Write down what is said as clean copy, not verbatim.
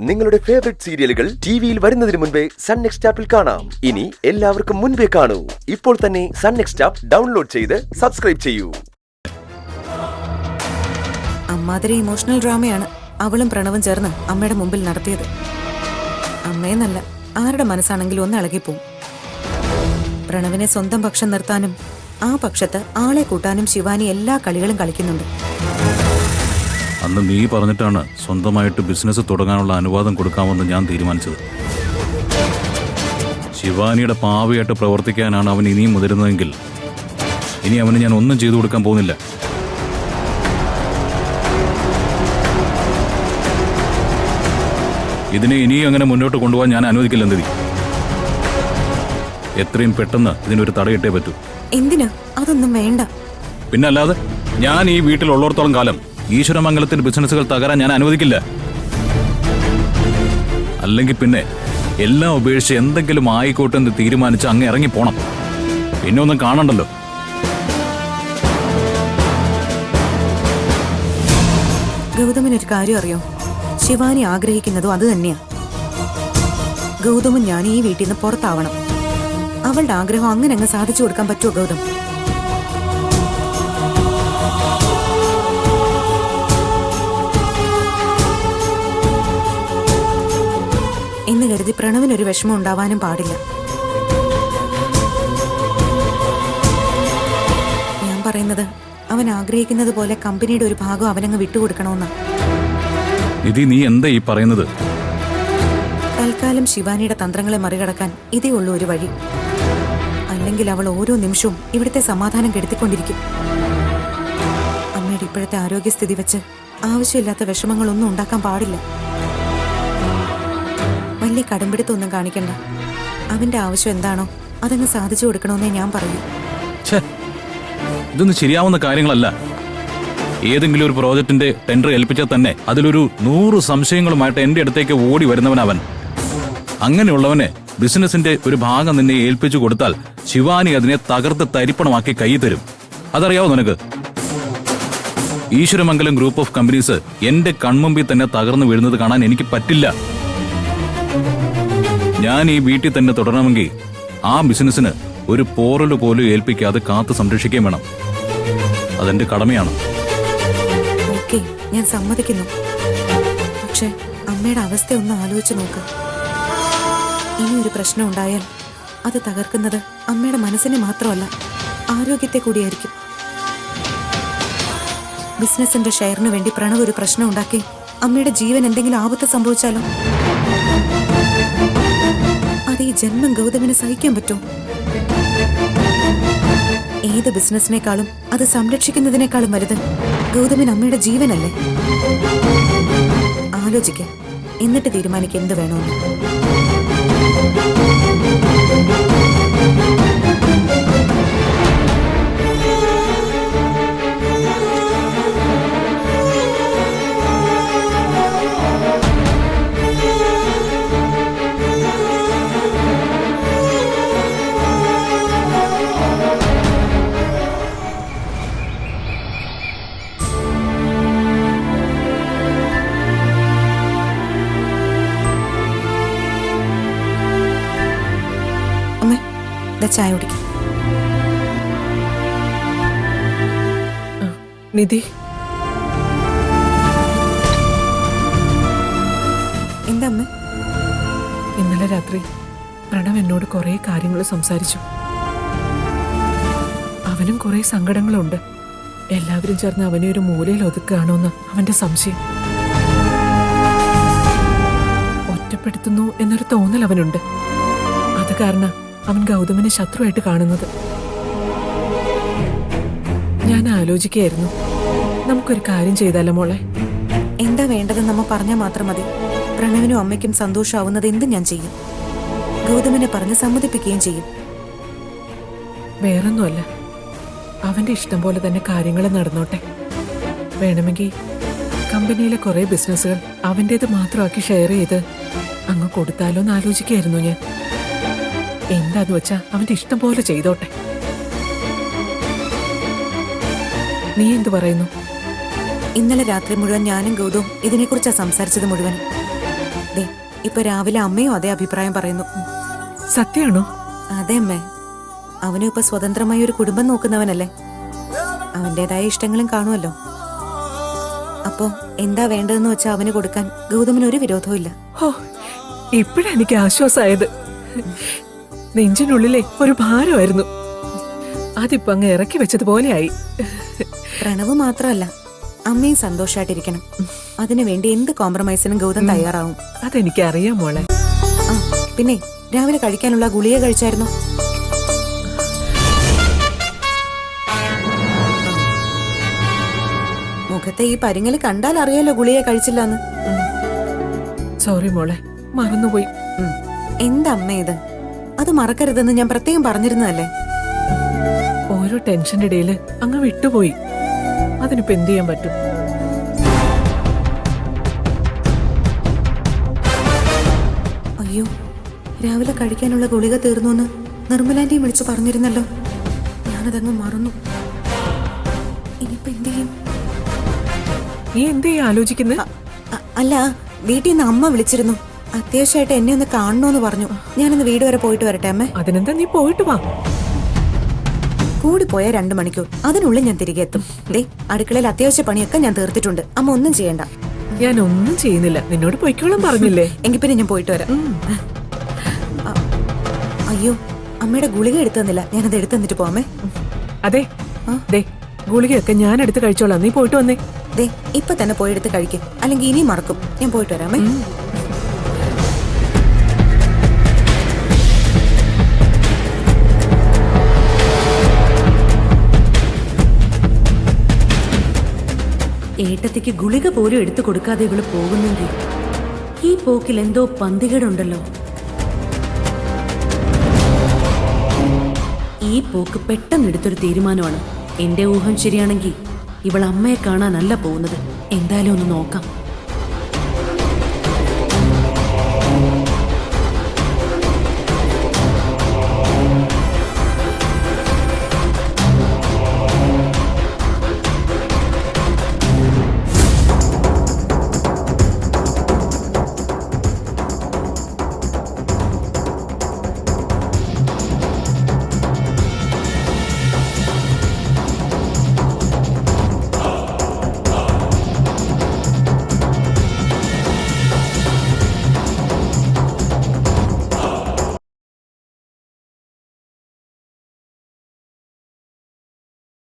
നിങ്ങളുടെ ഫേവറേറ്റ് സീരിയലുകൾ ടിവിയിൽ വരുന്നതിന് മുൻപേ സൺ നെക്സ്റ്റ് ആപ്പിൽ കാണാം. ഇനി എല്ലാവർക്കും മുൻപേ കാണൂ. ഇപ്പോൾ തന്നെ സൺ നെക്സ്റ്റ് ആപ്പ് ഡൗൺലോഡ് ചെയ്ത് സബ്സ്ക്രൈബ് ചെയ്യൂ. അമ്മാതിരി ഇമോഷണൽ ഡ്രാമയാണ് അവളും പ്രണവും ചേർന്ന് അമ്മയുടെ മുമ്പിൽ നടത്തിയത്. അമ്മയെന്നല്ല, ആരുടെ മനസ്സാണെങ്കിലും ഒന്ന് ഇളകിപ്പോവും. പ്രണവിനെ സ്വന്തം പക്ഷം നിർത്താനും ആ പക്ഷത്ത് ആളെ കൂട്ടാനും ശിവാനി എല്ലാ കളികളും കളിക്കുന്നുണ്ട്. അന്ന് നീ പറഞ്ഞിട്ടാണ് സ്വന്തമായിട്ട് ബിസിനസ് തുടങ്ങാനുള്ള അനുവാദം കൊടുക്കാമെന്ന് ഞാൻ തീരുമാനിച്ചത്. ശിവാനിയുടെ പാവയായിട്ട് പ്രവർത്തിക്കാനാണ് അവൻ ഇനിയും മുതിരുന്നതെങ്കിൽ ഇനി അവന് ഞാൻ ഒന്നും ചെയ്തു കൊടുക്കാൻ പോകുന്നില്ല. ഇതിനെ ഇനിയും അങ്ങനെ മുന്നോട്ട് കൊണ്ടുപോകാൻ ഞാൻ അനുവദിക്കില്ല. എന്തി എത്രയും പെട്ടെന്ന് ഇതിനൊരു തടയിട്ടേ പറ്റൂ. എന്തിനാ? അതൊന്നും വേണ്ട. പിന്നല്ലാതെ ഞാൻ ഈ വീട്ടിലുള്ളിടത്തോളം കാലം ഈശ്വരമംഗലത്തിന്റെ ബിസിനസ്സുകൾ തകരാൻ ഞാൻ അനുവദിക്കില്ല. അല്ലെങ്കിൽ പിന്നെ എല്ലാം ഉപേക്ഷിച്ച് എന്തെങ്കിലും ആയിക്കോട്ടെ എന്ന് തീരുമാനിച്ച് അങ്ങ് ഇറങ്ങിപ്പോണം. പിന്നെ ഒന്നും കാണണ്ടല്ലോ. ഗൗതമനൊരു കാര്യം അറിയോ? ശിവാനി ആഗ്രഹിക്കുന്നതും അത് തന്നെയാ. ഗൗതമും ഞാൻ ഈ വീട്ടിൽ നിന്ന് പുറത്താവണം. അവളുടെ ആഗ്രഹം അങ്ങനെ അങ്ങ് സാധിച്ചു കൊടുക്കാൻ പറ്റുമോ ഗൗതം? എന്ന് കരുതി പ്രണവിനൊരു വിഷമം ഉണ്ടാവാനും പാടില്ല. ഞാൻ പറയുന്നത് അവൻ ആഗ്രഹിക്കുന്നത് പോലെ കമ്പനിയുടെ ഒരു ഭാഗം അവനങ്ങ് വിട്ടുകൊടുക്കണമെന്നാ. നീ എന്താ ഈ പറയുന്നത്? തൽക്കാലം ശിവാനിയുടെ തന്ത്രങ്ങളെ മറികടക്കാൻ ഇതേ ഉള്ളൂ ഒരു വഴി. അല്ലെങ്കിൽ അവൾ ഓരോ നിമിഷവും ഇവിടുത്തെ സമാധാനം കെടുത്തിക്കൊണ്ടിരിക്കും. അമ്മയുടെ ഇപ്പോഴത്തെ ആരോഗ്യസ്ഥിതി വെച്ച് ആവശ്യമില്ലാത്ത വിഷമങ്ങളൊന്നും ഉണ്ടാക്കാൻ പാടില്ല. വലിയ കടുംപിടുത്തൊന്നും കാണിക്കണ്ട. അവന്റെ ആവശ്യം എന്താണോ അതങ്ങ് സാധിച്ചു കൊടുക്കണമെന്നേ ഞാൻ പറയൂ. ഇതൊന്നും ശരിയാവുന്ന കാര്യങ്ങളല്ല. ഏതെങ്കിലും ഒരു പ്രോജക്റ്റിന്റെ ടെൻഡർ ഏൽപ്പിച്ചാൽ തന്നെ അതിലൊരു 100 സംശയങ്ങളുമായിട്ട് എന്റെ അടുത്തേക്ക് ഓടി വരുന്നവനവൻ. അങ്ങനെയുള്ളവനെ ബിസിനസിന്റെ ഒരു ഭാഗം നിന്നെ ഏൽപ്പിച്ചു കൊടുത്താൽ ശിവാനി അതിനെ തകർത്ത് തരിപ്പണമാക്കി കൈ തരും. അതറിയാവോ നിനക്ക്? ഈശ്വരമംഗലം ഗ്രൂപ്പ് ഓഫ് കമ്പനീസ് എന്റെ കൺമുമ്പിൽ തന്നെ തകർന്നു വീഴുന്നത് കാണാൻ എനിക്ക് പറ്റില്ല. ഞാൻ ഈ വീട്ടിൽ തന്നെ തുടരണമെങ്കിൽ ആ ബിസിനസ്സിന് ഒരു പോറല് പോലും ഏൽപ്പിക്കാതെ കാത്തു സംരക്ഷിക്കുകയും വേണം. അതെന്റെ കടമയാണ്. ഓക്കേ, ഞാൻ സമ്മതിക്കുന്നു. പക്ഷെ അമ്മയുടെ അവസ്ഥ ഒന്ന് ആലോചിച്ച് നോക്ക്. ഇനി ഒരു പ്രശ്നം ഉണ്ടായാൽ അത് തകർക്കുന്നത് അമ്മയുടെ മനസ്സിനെ മാത്രമല്ല, ആരോഗ്യത്തെ കൂടിയായിരിക്കും. ബിസിനസിന്റെ ഷെയറിന് വേണ്ടി പ്രണവ് ഒരു പ്രശ്നം ഉണ്ടാക്കി അമ്മയുടെ ജീവൻ എന്തെങ്കിലും ആപത്ത് സംഭവിച്ചാലോ? അത് ഈ ജന്മം ഗൗതമിന് സഹിക്കാൻ പറ്റുമോ? ഏത് ബിസിനസിനേക്കാളും അത് സംരക്ഷിക്കുന്നതിനേക്കാളും വലുത് ഗൗതമിന് അമ്മയുടെ ജീവനല്ലേ? ആലോചിക്കാം, എന്നിട്ട് തീരുമാനിക്കുക എന്ത് വേണമെന്ന്. ചായ കുടിക്കും. നിധി, എന്താ അമ്മ? ഇന്നലെ രാത്രി പ്രണവ് എന്നോട് കുറെ കാര്യങ്ങൾ സംസാരിച്ചു. അവനും കുറെ സങ്കടങ്ങളുണ്ട്. എല്ലാവരും ചേർന്ന് അവനെ ഒരു മൂലയിൽ ഒതുക്കുകയാണോന്ന് അവന്റെ സംശയം. ഒറ്റപ്പെടുത്തുന്നു എന്നൊരു തോന്നൽ അവനുണ്ട്. അത് കാരണം അവൻ ഗൗതമിനെ ശത്രുവായിട്ട് കാണുന്നത്. ഞാൻ ആലോചിക്കുകയായിരുന്നു, നമുക്കൊരു കാര്യം ചെയ്താലോ മോളെ? എന്താ വേണ്ടതെന്ന് നമ്മ പറഞ്ഞാൽ മാത്രം മതി. പ്രണവിനും അമ്മയ്ക്കും സന്തോഷമാവുന്നത് എന്തും ഞാൻ ചെയ്യും. ഗൗതമിനെ പറഞ്ഞ് സമ്മതിപ്പിക്കുകയും ചെയ്യും. വേറൊന്നുമല്ല, അവന്റെ ഇഷ്ടം പോലെ തന്നെ കാര്യങ്ങൾ നടന്നോട്ടെ. വേണമെങ്കിൽ കമ്പനിയിലെ കുറെ ബിസിനസ്സുകൾ അവന്റേത് മാത്രമാക്കി ഷെയർ ചെയ്ത് അങ്ങ് കൊടുത്താലോ എന്ന് ആലോചിക്കുകയായിരുന്നു ഞാൻ. എന്താന്ന് വെച്ചാ അവന്റെ ഇഷ്ടം പോലെ ചെയ്തോട്ടെ. നീ എന്തു പറയുന്നു? ഇന്നലെ രാത്രി മുഴുവൻ ഞാനും ഗൗതവും ഇതിനെക്കുറിച്ചാണ് സംസാരിച്ചത് മുഴുവൻ. ദേ ഇപ്പൊ രാവിലെ അമ്മയും അതേ അഭിപ്രായം പറയുന്നു. സത്യാണോ? അതെ അമ്മേ, അവനും ഇപ്പൊ സ്വതന്ത്രമായി ഒരു കുടുംബം നോക്കുന്നവനല്ലേ. അവന്റേതായ ഇഷ്ടങ്ങളും കാണുമല്ലോ. അപ്പോ എന്താ വേണ്ടതെന്ന് വെച്ചാൽ അവന് കൊടുക്കാൻ ഗൗതമിന് ഒരു വിരോധവും ഇല്ല. ഓ, ഇപ്പഴാ എനിക്ക് ആശ്വാസമായത്. നെഞ്ചിനുള്ളിലെ ഒരു ഭാരമായിരുന്നു, അതിപ്പോ അങ്ങ് ഇറക്കി വെച്ചതുപോലെയായി. പ്രണവ് മാത്രമല്ല, അമ്മയും സന്തോഷായിട്ടിരിക്കണം. അതിനുവേണ്ടി എന്ത് കോംപ്രമൈസിനും ഗൗതം തയ്യാറാവും. അതെനിക്കറിയാം മോളെ. ആ പിന്നെ രാവിലെ കഴിക്കാനുള്ള ഗുളിക കഴിച്ചായിരുന്നോ? മുഖത്തെ ഈ പരിങ്ങല് കണ്ടാൽ അറിയാലോ ഗുളിക കഴിച്ചില്ലാന്ന്. സോറി മോളെ, മറന്നുപോയി. എന്താ അമ്മ ഇത്? അത് മറക്കരുതെന്ന് ഞാൻ പ്രത്യേകം പറഞ്ഞിരുന്നതല്ലേ. ഓരോ ടെൻഷന്റെ ഇടയില് അങ്ങ് വിട്ടുപോയി. അതിനിപ്പോ എന്ത് ചെയ്യാൻ പറ്റും? അയ്യോ, രാവിലെ കഴിക്കാനുള്ള ഗുളിക തീർന്നു എന്ന് നിർമ്മലാന്റിയും വിളിച്ചു പറഞ്ഞിരുന്നല്ലോ. ഞാനതങ്ങ് മറന്നു. ഇനിയിപ്പോ എന്ത് ചെയ്യും? നീ എന്തേ ആലോചിക്കുന്നത്? അല്ല, വീട്ടിൽ നിന്ന് അമ്മ വിളിച്ചിരുന്നു. അത്യാവശ്യമായിട്ട് എന്നെ ഒന്ന് കാണണോന്ന് പറഞ്ഞു. ഞാനൊന്ന് വീട് വരെ പോയിട്ട് വരട്ടെ അമ്മേ. അതിനെന്താ, നീ പോയിട്ട് വാ. കൂടി പോയ 2 മണിക്കൂർ, അതിനുള്ളിൽ ഞാൻ തിരികെ എത്തും. ദേ അടുക്കളയിൽ അത്യാവശ്യ പണിയൊക്കെ ഞാൻ തീർത്തിട്ടുണ്ട്. അമ്മ ഒന്നും ചെയ്യണ്ട. ഞാൻ ഒന്നും ചെയ്യുന്നില്ല, നിന്നോട് പൊയ്ക്കോളം പറഞ്ഞില്ലേ. എങ്കിൽ പിന്നെ ഞാൻ പോയിട്ട് വരാം. അയ്യോ, അമ്മയുടെ ഗുളിക എടുത്തു തന്നില്ല. ഞാനത് എടുത്തു തന്നിട്ട് പോവാമേ. അതെ, ദേ ഗുളികയൊക്കെ ഞാൻ എടുത്ത് കഴിച്ചോളാം, നീ പോയിട്ട് വന്നേ. ദേ ഇപ്പൊ തന്നെ പോയി എടുത്ത് കഴിക്കും, അല്ലെങ്കിൽ ഇനിയും മറക്കും. ഞാൻ പോയിട്ട് വരാമേ. ഏട്ടത്തിക്ക് ഗുളിക പോലും എടുത്തു കൊടുക്കാതെ ഇവള് പോകുന്നെങ്കിൽ ഈ പോക്കിൽ എന്തോ പന്തികേടുണ്ടല്ലോ. ഈ പോക്ക് പെട്ടെന്ന് എടുത്തൊരു തീരുമാനമാണ്. എന്റെ ഊഹം ശരിയാണെങ്കിൽ ഇവൾ അമ്മയെ കാണാനല്ല പോകുന്നത്. എന്തായാലും ഒന്ന് നോക്കാം.